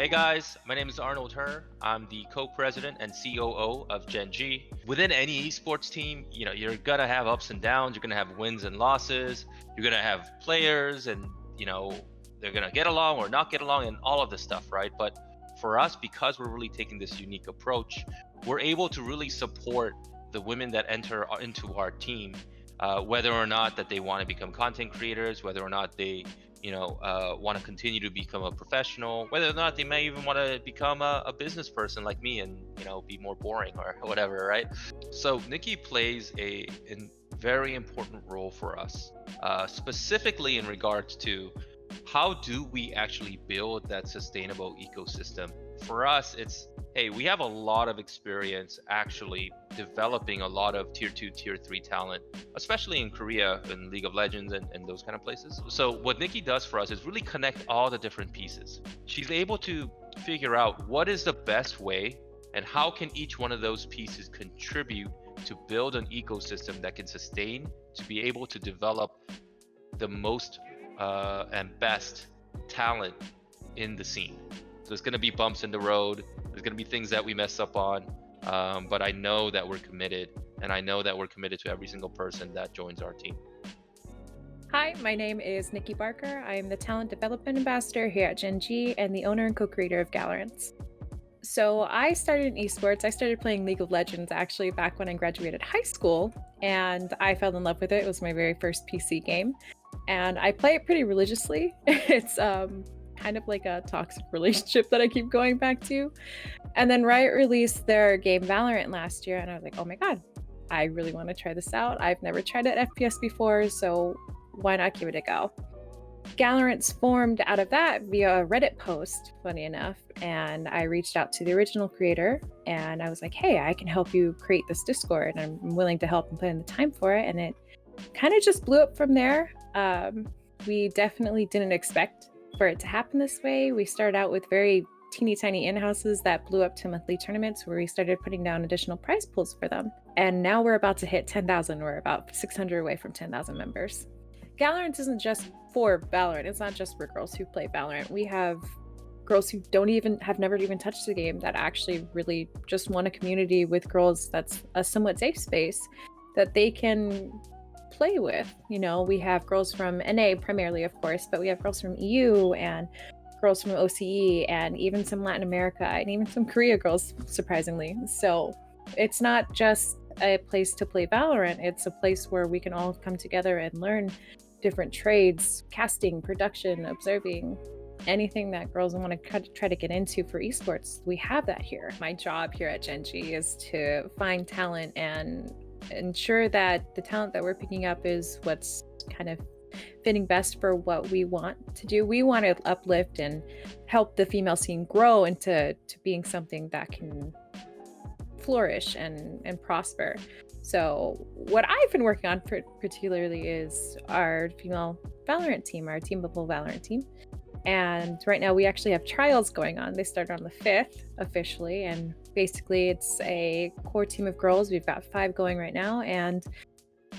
Hey guys, my name is Arnold Hur. I'm the co-president and COO of Gen.G. Within any esports team, you're gonna have ups and downs. You're gonna have wins and losses. You're gonna have players, and they're gonna get along or not get along, and all of this stuff, right? But for us, because we're really taking this unique approach, we're able to really support the women that enter into our team, whether or not that they want to become content creators, whether or not they want to continue to become a professional, whether or not they may even want to become a business person like me and be more boring or whatever, right? So Nicci plays a very important role for us, specifically in regards to how do we actually build that sustainable ecosystem. For us, it's, hey, we have a lot of experience actually developing a lot of tier 2, tier 3 talent, especially in Korea and League of Legends and those kind of places. So what Nicci does for us is really connect all the different pieces. She's able to figure out what is the best way and how can each one of those pieces contribute to build an ecosystem that can sustain, to be able to develop the most and best talent in the scene. So there's going to be bumps in the road. There's going to be things that we mess up on. But I know that we're committed, and I know that we're committed to every single person that joins our team. Hi, my name is Nicci Barker. I am the Talent Development Ambassador here at Gen.G and the owner and co-creator of VALORANT. So I started in esports. I started playing League of Legends actually back when I graduated high school, and I fell in love with it. It was my very first PC game, and I play it pretty religiously. It's kind of like a toxic relationship that I keep going back to. And then Riot released their game VALORANT last year, and I was like, oh my god, I really want to try this out. I've never tried it at FPS before, so why not give it a go? VALORANT's formed out of that via a Reddit post, funny enough, and I reached out to the original creator, and I was like, hey, I can help you create this Discord, and I'm willing to help and put in the time for it, and it kind of just blew up from there. We definitely didn't expect for it to happen this way. We started out with very teeny tiny in-houses that blew up to monthly tournaments where we started putting down additional prize pools for them. And now we're about to hit 10,000. We're about 600 away from 10,000 members. VALORANT isn't just for VALORANT. It's not just for girls who play VALORANT. We have girls who have never even touched the game that actually really just want a community with girls that's a somewhat safe space that they can play with. We have girls from NA primarily, of course, but we have girls from EU and girls from OCE and even some Latin America and even some Korea girls, surprisingly. So it's not just a place to play VALORANT, it's a place where we can all come together and learn different trades, casting, production, observing, anything that girls want to try to get into for esports. We have that here. My job here at Gen.G is to find talent and ensure that the talent that we're picking up is what's kind of fitting best for what we want to do. We want to uplift and help the female scene grow into being something that can flourish and prosper. So what I've been working on particularly is our female VALORANT team, our teamable VALORANT team. And right now we actually have trials going on. They started on the 5th officially, and basically it's a core team of girls. We've got 5 going right now, and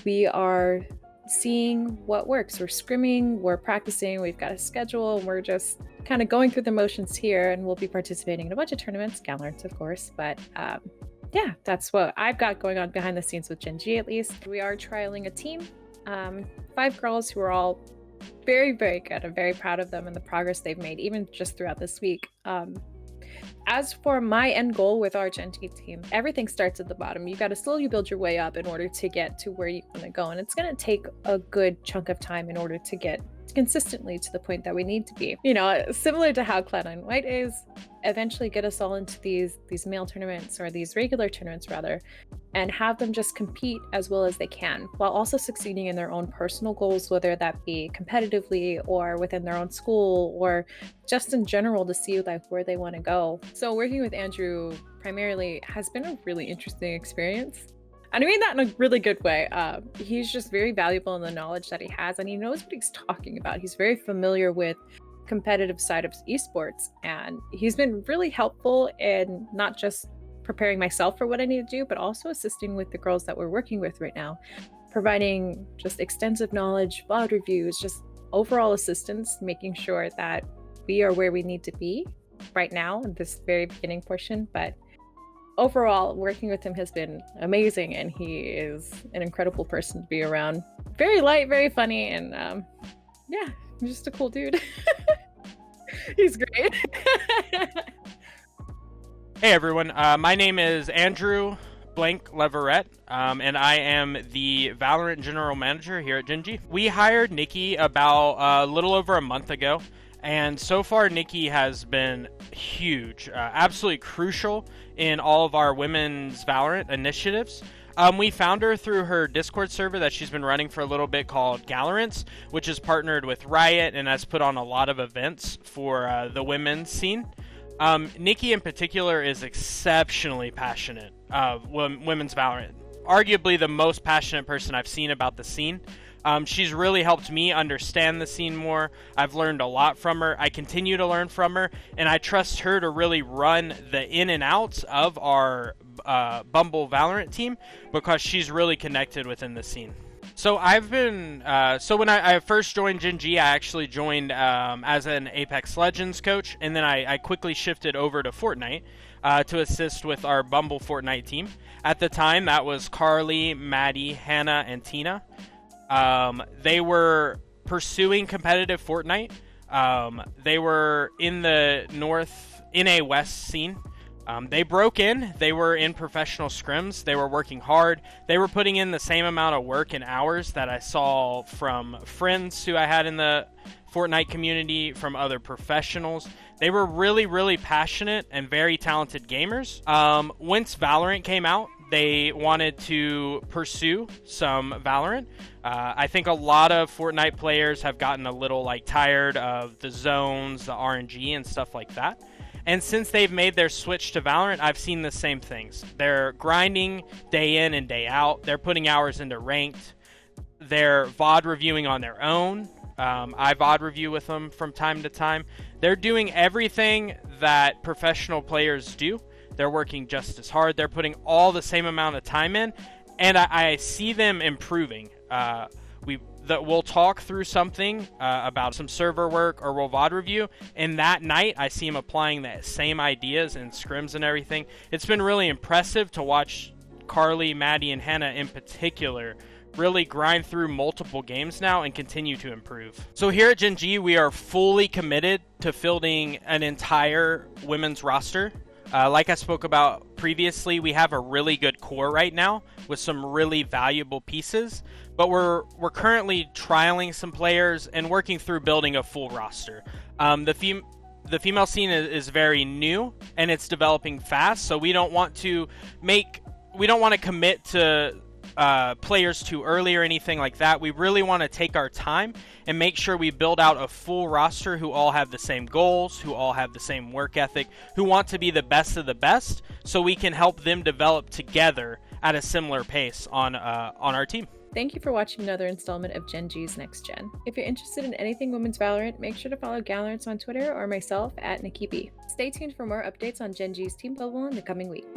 we are seeing what works. We're scrimming, we're practicing, we've got a schedule, and we're just kind of going through the motions here, and we'll be participating in a bunch of tournaments, VALORANT of course, but yeah, that's what I've got going on behind the scenes with Gen.G at least. We are trialing a team, 5 girls who are all very, very good. I'm very proud of them and the progress they've made, even just throughout this week. As for my end goal with our Gen.G team, everything starts at the bottom. You got to slowly build your way up in order to get to where you want to go. And it's going to take a good chunk of time in order to get consistently to the point that we need to be. Similar to how Cloud9 White is, eventually get us all into these male tournaments, or these regular tournaments rather, and have them just compete as well as they can, while also succeeding in their own personal goals, whether that be competitively or within their own school or just in general to see like where they want to go. So working with Andrew primarily has been a really interesting experience. And I mean that in a really good way. He's just very valuable in the knowledge that he has, and he knows what he's talking about. He's very familiar with competitive side of esports, and he's been really helpful in not just preparing myself for what I need to do, but also assisting with the girls that we're working with right now, providing just extensive knowledge, VOD reviews, just overall assistance, making sure that we are where we need to be right now, this very beginning portion, but overall, working with him has been amazing, and he is an incredible person to be around. Very light, very funny, and yeah, just a cool dude. He's great. Hey everyone, my name is Andrew Blank Leverette, and I am the Valorant General Manager here at Gen.G. We hired Nicci about a little over a month ago, and so far Nicci has been huge, absolutely crucial in all of our women's Valorant initiatives. We found her through her Discord server that she's been running for a little bit called VALORANT, which is partnered with Riot and has put on a lot of events for the women's scene. Nicci in particular is exceptionally passionate of women's Valorant. Arguably the most passionate person I've seen about the scene. She's really helped me understand the scene more. I've learned a lot from her. I continue to learn from her, and I trust her to really run the in and outs of our Bumble Valorant team because she's really connected within the scene. So I've been, when I first joined Gen.G, I actually joined as an Apex Legends coach, and then I quickly shifted over to Fortnite to assist with our Bumble Fortnite team. At the time, that was Carly, Maddie, Hannah, and Tina. They were pursuing competitive Fortnite. They were in the NA West scene. They broke in. They were in professional scrims. They were working hard. They were putting in the same amount of work and hours that I saw from friends who I had in the Fortnite community, from other professionals. They were really, really passionate and very talented gamers. Once Valorant came out, they wanted to pursue some Valorant. I think a lot of Fortnite players have gotten a little tired of the zones, the RNG, and stuff like that. And since they've made their switch to Valorant, I've seen the same things. They're grinding day in and day out. They're putting hours into ranked. They're VOD reviewing on their own. I VOD review with them from time to time. They're doing everything that professional players do. They're working just as hard. They're putting all the same amount of time in. And I see them improving. We'll talk through something about some server work, or we'll VOD review, and that night I see him applying the same ideas in scrims and everything. It's been really impressive to watch Carly, Maddie, and Hannah in particular really grind through multiple games now and continue to improve. So here at Gen.G, we are fully committed to fielding an entire women's roster. Like I spoke about previously, we have a really good core right now with some really valuable pieces, but we're currently trialing some players and working through building a full roster. The female scene is very new and it's developing fast, so we don't want to commit to players too early or anything like that. We really want to take our time and make sure we build out a full roster who all have the same goals, who all have the same work ethic, who want to be the best of the best, so we can help them develop together at a similar pace on our team. Thank you for watching another installment of Gen.G's Next Gen. If you're interested in anything women's Valorant, make sure to follow Gallarants on Twitter or myself at Nicci B. Stay tuned for more updates on Gen.G's team bubble in the coming weeks.